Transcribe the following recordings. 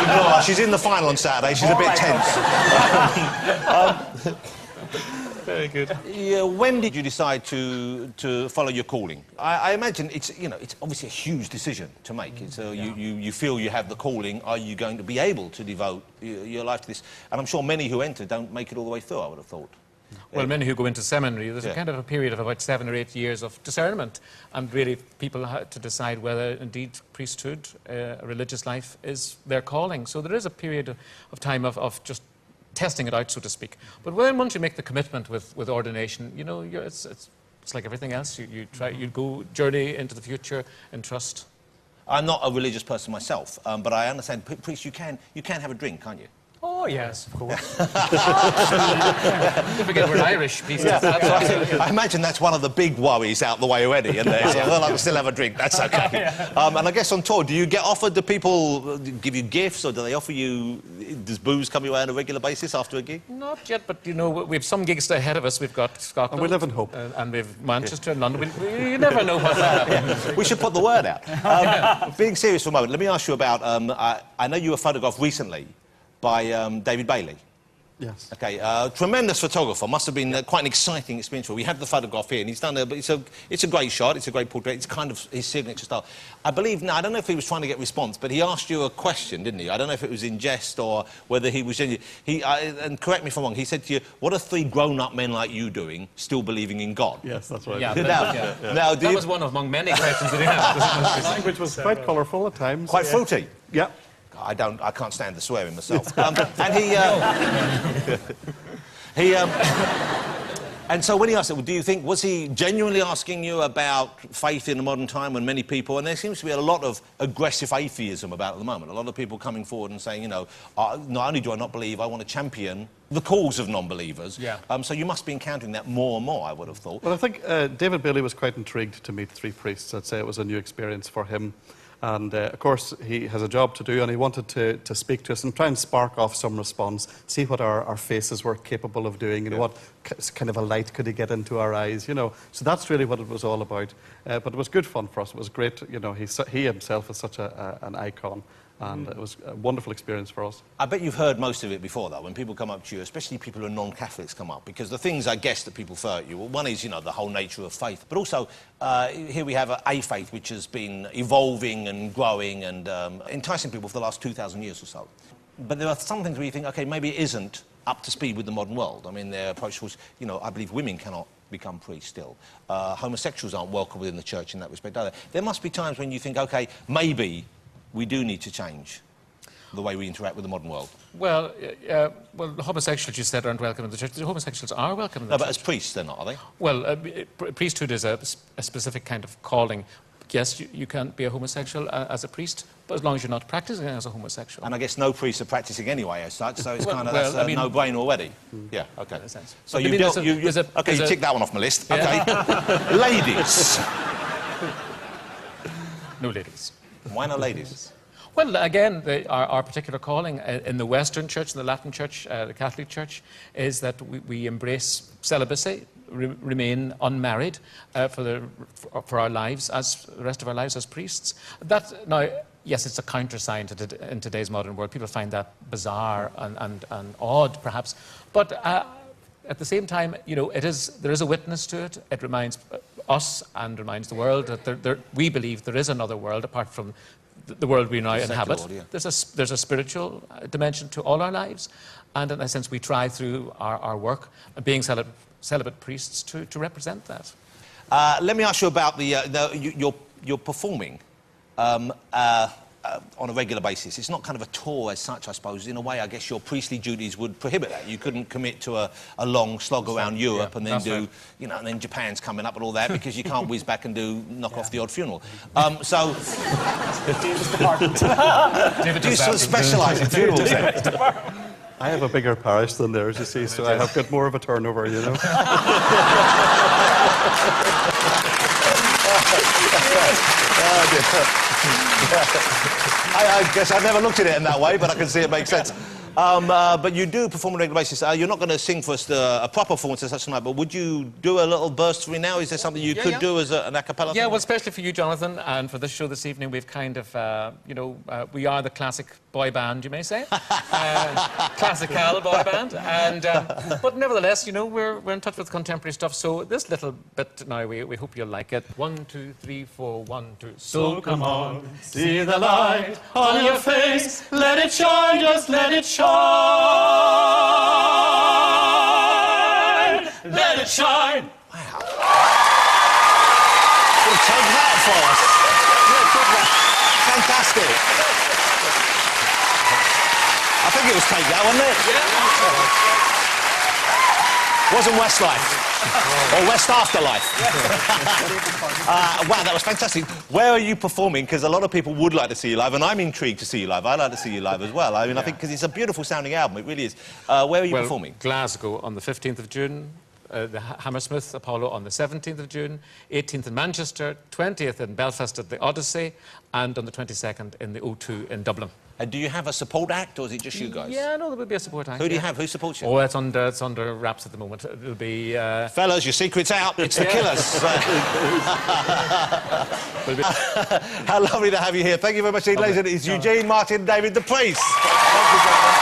Ignore her. She's in the final on Saturday. She's a bit tense. Very good. Yeah, when did you decide to follow your calling? I imagine it's obviously a huge decision to make. It's you feel you have the calling. Are you going to be able to devote your life to this? And I'm sure many who enter don't make it all the way through, I would have thought. Well, many who go into seminary, there's a kind of a period of about 7 or 8 years of discernment, and really people have to decide whether indeed priesthood, a religious life, is their calling. So there is a period of time of just testing it out, so to speak. But once you make the commitment with ordination, you know, it's like everything else. You go journey into the future in trust. I'm not a religious person myself, but I understand, priest, you can have a drink, can't you? Oh, yes, of course. Don't forget we're Irish, priest. Yeah. I imagine that's one of the big worries out the way already, isn't there? So, well, I can still have a drink, that's okay. And I guess on tour, do you get offered, do people give you gifts, or do they offer you, does booze come your way on a regular basis after a gig? Not yet, but, you know, we have some gigs ahead of us. We've got Scotland. And we live in hope. And we've Manchester and London. You never know what's happening. We should put the word out. Being serious for a moment, let me ask you about, I know you were photographed recently by David Bailey. Yes. Okay, tremendous photographer. Must have been quite an exciting experience for you. We have the photograph here, and he's done it's a great shot. It's a great portrait. It's kind of his signature style. I believe now. I don't know if he was trying to get response, but he asked you a question, didn't he? I don't know if it was in jest or whether he was genuine. And correct me if I'm wrong. He said to you, "What are 3 grown-up men like you doing, still believing in God?" Yes, that's right. Yeah, Now, that was one among many questions that he had. The language was quite colourful at times. quite fruity. Yeah. I can't stand the swearing myself. And and so when he asked it, do you think, was he genuinely asking you about faith in the modern time when many people, and there seems to be a lot of aggressive atheism about at the moment, a lot of people coming forward and saying, you know, not only do I not believe, I want to champion the cause of non-believers. Yeah. So you must be encountering that more and more, I would have thought. Well, I think David Bailey was quite intrigued to meet 3 priests. I'd say it was a new experience for him. And, of course, he has a job to do, and he wanted to speak to us and try and spark off some response, see what our faces were capable of doing, you know, what kind of a light could he get into our eyes, you know. So that's really what it was all about. But it was good fun for us. It was great, you know, he himself is such an icon. And it was a wonderful experience for us. I bet you've heard most of it before, though, when people come up to you, especially people who are non-Catholics come up, because the things, I guess, that people throw at you, well, one is, you know, the whole nature of faith, but also here we have a faith which has been evolving and growing and enticing people for the last 2,000 years or so. But there are some things where you think, OK, maybe it isn't up to speed with the modern world. I mean, their approach was, you know, I believe women cannot become priests still. Homosexuals aren't welcome within the church in that respect either. There must be times when you think, OK, maybe we do need to change the way we interact with the modern world. Well, homosexuals, you said, aren't welcome in the church. The homosexuals are welcome in the church. No, but as priests, they're not, are they? Well, priesthood is a specific kind of calling. Yes, you can't be a homosexual as a priest, but as long as you're not practicing as a homosexual. And I guess no priests are practicing any as such, so it's kind of that's a no-brainer already. Yeah, OK. So you tick that one off my list. Yeah. OK. Ladies. No ladies. Why no ladies? Well, again, our particular calling in the Western Church, in the Latin Church, the Catholic Church, is that we embrace celibacy, remain unmarried for our lives, as the rest of our lives as priests. That now, yes, it's a countersign in today's modern world. People find that bizarre and odd, perhaps. But at the same time, you know, there is a witness to it. It reminds us and reminds the world that we believe there is another world apart from the world we now inhabit. World, yeah. There's a spiritual dimension to all our lives, and in a sense we try through our work, being celibate priests, to represent that. Let me ask you about you're performing on a regular basis. It's not kind of a tour as such, I suppose. In a way, I guess your priestly duties would prohibit that. You couldn't commit to a long slog around Europe and then do, you know, and then Japan's coming up and all that, because you can't whiz back and knock off the odd funeral. So, do you sort of specialise in funerals then? I have a bigger parish than theirs, you see, so I have got more of a turnover, you know. I guess I've never looked at it in that way, but I can see it makes sense. But you do perform on a regular basis. You're not going to sing for us a proper performance as such tonight, but would you do a little burst for me now? Is there something you could do as an a cappella Yeah, thing? well, especially for you, Jonathan, and for this show this evening, we've kind of, we are the classic boy band, you may say. Classical boy band. And, but nevertheless, we're in touch with contemporary stuff, so this little bit now, we hope you'll like it. 1, 2, 3, 4, 1, 2. So come on, see the light on your face, let it shine, just let it shine. Let it shine. Wow. Well, take that for us. Fantastic. I think it was Take That, wasn't it? Yeah. Wasn't Westlife. Or West Afterlife. Wow, that was fantastic. Where are you performing? Because a lot of people would like to see you live, and I'm intrigued to see you live. I'd like to see you live as well. I mean, I think because it's a beautiful sounding album, it really is. Where are you performing? Glasgow on the 15th of June. The Hammersmith Apollo on the 17th of June, 18th in Manchester, 20th in Belfast at the Odyssey, and on the 22nd in the O2 in Dublin. And do you have a support act, or is it just you guys? Yeah, no, there will be a support act. Who do you have? Who supports you? Oh, it's under wraps at the moment. It'll be... Fellas, your secret's out. It's the Killers. How lovely to have you here. Thank you very much, ladies and gentlemen. It's Eugene, Martin, David, the Priest. Thank you, gentlemen.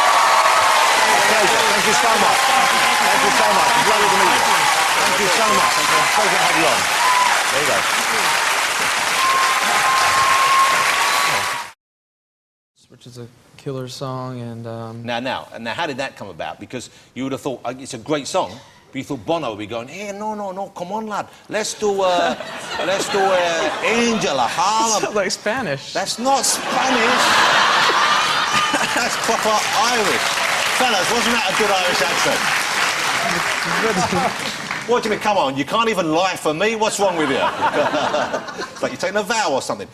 Pleasure. Thank you so much. Thank you so much. It's lovely to meet you. Thank you so much. It's a pleasure to have you on. There you go. Which is a killer song, and Now, how did that come about? Because you would have thought it's a great song, but you thought Bono would be going, "Hey, no, come on, lad, let's do Angel of Harlem." it's like Spanish. That's not Spanish. That's proper Irish. Fellas, wasn't that a good Irish accent? What do you mean? Come on, you can't even lie for me. What's wrong with you? It's like you're taking a vow or something.